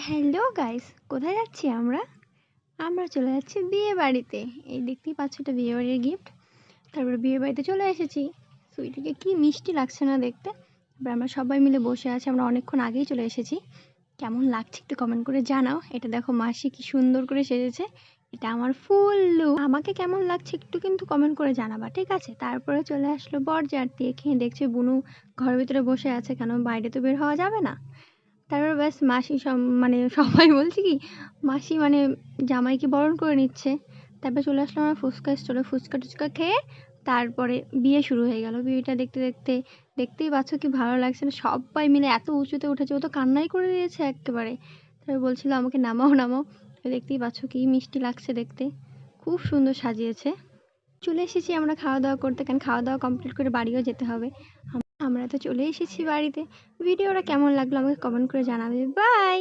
Hello guys, কোথায় যাচ্ছি আমরা? আমরা চলে যাচ্ছি বিয়ে বাড়িতে। এই দেখতেই পাচ্ছ, এটা বিয়ে বাড়ির গিফট। তারপরে বিয়ে বাড়িতে চলে এসেছি। সুইটিকে কি মিষ্টি লাগছে না দেখতে। এবার আমরা সবাই মিলে বসে আছি, আমরা অনেকক্ষণ আগেই চলে এসেছি। কেমন লাগছে একটু কমেন্ট করে জানাও। এটা দেখো মাসি কি সুন্দর করে সেজেছে, এটা আমার ফুল লুক। আমাকে কেমন লাগছে একটু কিন্তু কমেন্ট করে জানাবা, ঠিক আছে? তারপরে চলে আসলো বরযাত্রী। এখানে দেখছে বুনু ঘরের ভিতরে বসে আছে, কেন বাইরে তো বের হওয়া যাবে না। তারপর ব্যাস মাসি সবাই বলছে কি, মাসি জামাইকে বরণ করে নিচ্ছে। তারপর চলে আসলাম আমরা ফুচকা স্টোরে, ফুচকা টুচকা খেয়ে তারপরে বিয়ে শুরু হয়ে গেল। বিয়েটা দেখতে দেখতে দেখতেই পাচ্ছ কি ভালো লাগছে না, সবাই মিলে এত উঁচুতে উঠেছে, ও তো কান্নাই করে দিয়েছে একেবারে। তারপর বলছিল আমাকে নামাও নামাও। দেখতেই পাচ্ছ কি মিষ্টি লাগছে দেখতে, খুব সুন্দর সাজিয়েছে। চলে এসেছি আমরা খাওয়া দাওয়া করতে, কারণ খাওয়া দাওয়া কমপ্লিট করে বাড়িও যেতে হবে। আমরা তো চলে এসেছি বাড়িতে। ভিডিওটা কেমন লাগলো আমাকে কমেন্ট করে জানাবে। বাই।